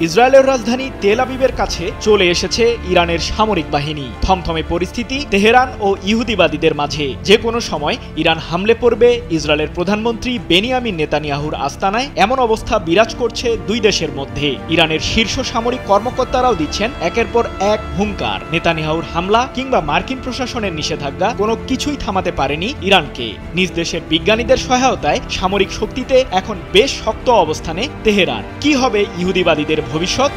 ইসরায়েলের রাজধানী তেল আবিবের কাছে চলে এসেছে ইরানের সামরিক বাহিনী। থমথমে পরিস্থিতি তেহরান ও ইহুদিবাদীদের মাঝে। যে কোনো সময় ইরান হামলে পড়বে ইসরায়েলের প্রধানমন্ত্রী বেনিয়ামিন নেতানিয়াহুর আস্তানায়, এমন অবস্থা বিরাজ করছে দুই দেশের মধ্যে। ইরানের শীর্ষ সামরিক কর্মকর্তারাও দিচ্ছেন একের পর এক হুঙ্কার। নেতানিয়াহুর হামলা কিংবা মার্কিন প্রশাসনের নিষেধাজ্ঞা কোনো কিছুই থামাতে পারেনি ইরানকে। নিজ দেশের বিজ্ঞানীদের সহায়তায় সামরিক শক্তিতে এখন বেশ শক্ত অবস্থানে তেহরান। কি হবে ইহুদিবাদীদের ভবিষ্যৎ?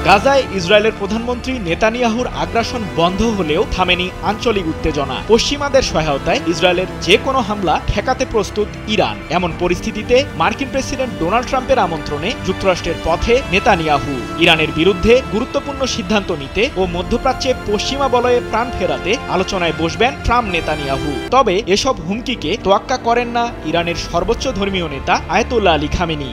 গাজায় ইসরায়েলের প্রধানমন্ত্রী নেতানিয়াহুর আগ্রাসন বন্ধ হলেও থামেনি আঞ্চলিক উত্তেজনা। পশ্চিমাদের সহায়তায় ইসরায়েলের যে কোনো হামলা ঠেকাতে প্রস্তুত ইরান। এমন পরিস্থিতিতে মার্কিন প্রেসিডেন্ট ডোনাল্ড ট্রাম্পের আমন্ত্রণে যুক্তরাষ্ট্রের পথে নেতানিয়াহু। ইরানের বিরুদ্ধে গুরুত্বপূর্ণ সিদ্ধান্ত নিতে ও মধ্যপ্রাচ্যে পশ্চিমা বলয়ে প্রাণ ফেরাতে আলোচনায় বসবেন ট্রাম্প নেতানিয়াহু। তবে এসব হুমকিকে তোয়াক্কা করেন না ইরানের সর্বোচ্চ ধর্মীয় নেতা আয়াতুল্লাহ আলী খামেনি।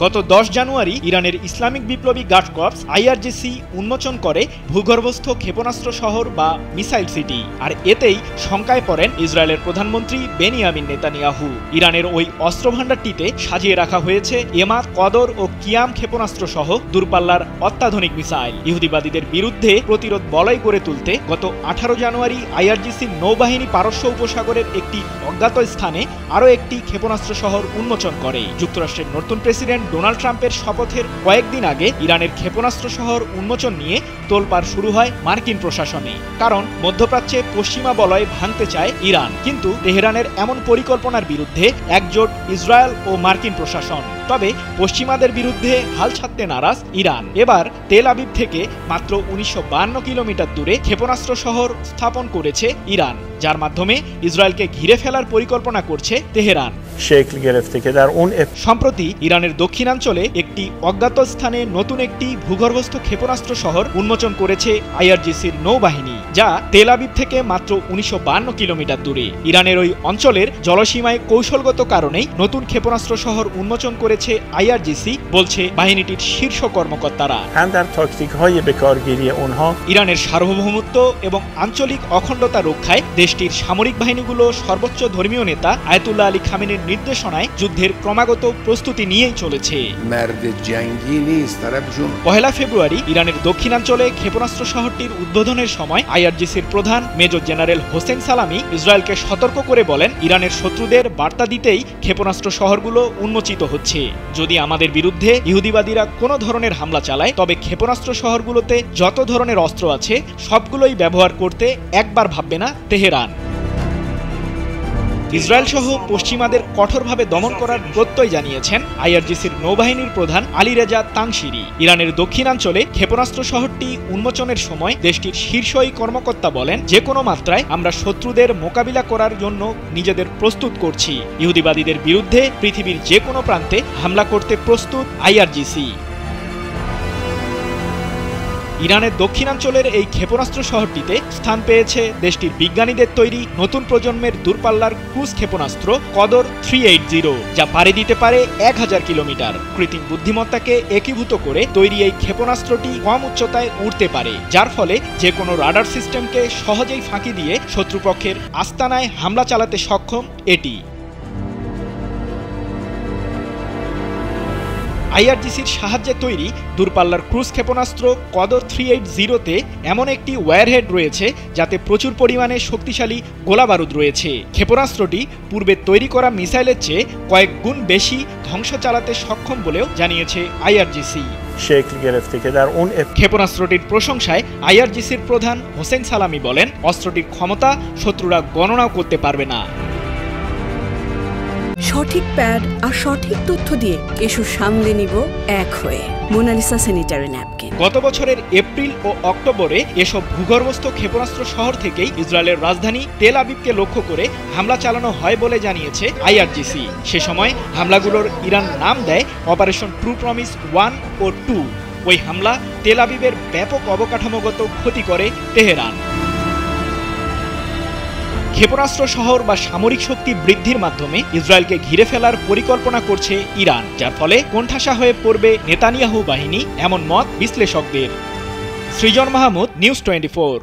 গত 10 জানুয়ারি ইরানের ইসলামিক বিপ্লবী গার্ড কর্পস IRGC উন্মোচন করে ভূগর্ভস্থ ক্ষেপণাস্ত্র শহর বা মিসাইল সিটি। আর এতেই শঙ্কায় পড়েন ইসরায়েলের প্রধানমন্ত্রী বেনিয়ামিন নেতানিয়াহু। ইরানের ওই অস্ত্রভাণ্ডারটিতে সাজিয়ে রাখা হয়েছে এমা, কদর ও কিয়াম ক্ষেপণাস্ত্র সহ দূরপাল্লার অত্যাধুনিক মিসাইল। ইহুদিবাদীদের বিরুদ্ধে প্রতিরোধ বলয় গড়ে তুলতে গত 18 জানুয়ারি IRGC নৌবাহিনী পারস্য উপসাগরের একটি অজ্ঞাত স্থানে আরও একটি ক্ষেপণাস্ত্র শহর উন্মোচন করে। যুক্তরাষ্ট্রের নতুন প্রেসিডেন্ট ডোনাল্ড ট্রাম্পের শপথের কয়েকদিন আগে ইরানের ক্ষেপণাস্ত্র শহর উন্মোচন নিয়ে তোলপাড় শুরু হয় মার্কিন প্রশাসনে। কারণ মধ্যপ্রাচ্যে পশ্চিমা বলয় ভাঙতে চায় ইরান। কিন্তু তেহরানের এমন পরিকল্পনার বিরুদ্ধে একজোট ইসরায়েল ও মার্কিন প্রশাসন। তবে পশ্চিমাদের বিরুদ্ধে হাল ছাড়তে নারাজ ইরান। এবার তেল আবিব থেকে মাত্র 1952 কিলোমিটার দূরে ক্ষেপণাস্ত্র শহর স্থাপন করেছে ইরান, যার মাধ্যমে ইসরায়েলকে ঘিরে ফেলার পরিকল্পনা করছে তেহরান। সম্প্রতি ইরানের দক্ষিণাঞ্চলে একটি অজ্ঞাত স্থানে নতুন একটি ভূগর্ভস্থ ক্ষেপণাস্ত্র শহর উন্মোচন করেছে IRGCর নৌবাহিনী, যা তেল আবিব থেকে মাত্র 1952 কিলোমিটার দূরে। ইরানের ওই অঞ্চলের জলসীমায় কৌশলগত কারণেই নতুন ক্ষেপণাস্ত্র শহর উন্মোচন করেছে IRGC, বলছে বাহিনীটির শীর্ষ কর্মকর্তারা। ইরানের সার্বভৌমত্ব এবং আঞ্চলিক অখণ্ডতা রক্ষায় দেশটির সামরিক বাহিনীগুলো সর্বোচ্চ ধর্মীয় নেতা আয়াতুল্লাহ আলী খামেনির নির্দেশনায় যুদ্ধের ক্রমাগত প্রস্তুতি নিয়েই চলেছে। 1 ফেব্রুয়ারি ইরানের দক্ষিণাঞ্চলে ক্ষেপণাস্ত্র শহরটির উদ্বোধনের সময় IRGCর প্রধান মেজর জেনারেল হোসেন সালামি ইসরায়েলকে সতর্ক করে বলেন, ইরানের শত্রুদের বার্তা দিতেই ক্ষেপণাস্ত্র শহরগুলো উন্মোচিত হচ্ছে। যদি আমাদের বিরুদ্ধে ইহুদিবাদীরা কোনো ধরনের হামলা চালায়, তবে ক্ষেপণাস্ত্র শহরগুলোতে যত ধরনের অস্ত্র আছে সবগুলোই ব্যবহার করতে একবার ভাববে না তেহরান। ইসরায়েল সহ পশ্চিমাদের কঠোরভাবে দমন করার প্রত্যয় জানিয়েছেন IRGCর নৌবাহিনীর প্রধান আলী রেজা তাংশিরি। ইরানের দক্ষিণাঞ্চলে ক্ষেপণাস্ত্র শহরটি উন্মোচনের সময় দেশটির শীর্ষ এই কর্মকর্তা বলেন, যে কোনো মাত্রায় আমরা শত্রুদের মোকাবিলা করার জন্য নিজেদের প্রস্তুত করছি। ইহুদিবাদীদের বিরুদ্ধে পৃথিবীর যে কোনো প্রান্তে হামলা করতে প্রস্তুত IRGC। ইরানের দক্ষিণাঞ্চলের এই ক্ষেপণাস্ত্র শহরটিতে স্থান পেয়েছে দেশটির বিজ্ঞানীদের তৈরি নতুন প্রজন্মের দূরপাল্লার ক্রুজ ক্ষেপণাস্ত্র কদর 380, যা পাড়ি দিতে পারে 1000 কিলোমিটার। কৃত্রিম বুদ্ধিমত্তাকে একীভূত করে তৈরি এই ক্ষেপণাস্ত্রটি কম উচ্চতায় উড়তে পারে, যার ফলে যে কোনো রাডার সিস্টেমকে সহজেই ফাঁকি দিয়ে শত্রুপক্ষের আস্তানায় হামলা চালাতে সক্ষম এটি। IRGCর সাহায্যে তৈরি দূরপাল্লার ক্রুজ ক্ষেপণাস্ত্র কদর 380-তে এমন একটি ওয়্যারহেড রয়েছে যাতে প্রচুর পরিমাণে শক্তিশালী গোলাবারুদ রয়েছে। ক্ষেপণাস্ত্রটি পূর্বে তৈরি করা মিসাইলের চেয়ে কয়েক গুণ বেশি ধ্বংস চালাতে সক্ষম বলেও জানিয়েছে IRGC। ক্ষেপণাস্ত্রটির প্রশংসায় IRGCর প্রধান হোসেন সালামি বলেন, অস্ত্রটির ক্ষমতা শত্রুরা গণনাও করতে পারবে না। সঠিক প্যাড আর সঠিক তথ্য দিয়ে এসব সামলে নিব এক হয়ে। Monalisa sanitary napkin. গত বছরের এপ্রিল ও অক্টোবরে এসব ভূগর্ভস্থ ক্ষেপণাস্ত্র শহর থেকেই ইসরায়েলের রাজধানী তেল আবিবকে লক্ষ্য করে হামলা চালানো হয় বলে জানিয়েছে IRGC। সে সময় হামলাগুলোর ইরান নাম দেয় অপারেশন ট্রু প্রমিস 1 ও 2। ওই হামলা তেল আবিবের ব্যাপক অবকাঠামোগত ক্ষতি করে তেহরান। ক্ষেপণাস্ত্র শহর বা সামরিক শক্তি বৃদ্ধির মাধ্যমে ইসরায়েলকে ঘিরে ফেলার পরিকল্পনা করছে ইরান, যার ফলে কোণঠাসা হয়ে পড়বে নেতানিয়াহু বাহিনী, এমন মত বিশ্লেষকদের। সৃজন মাহমুদ, নিউজ 24।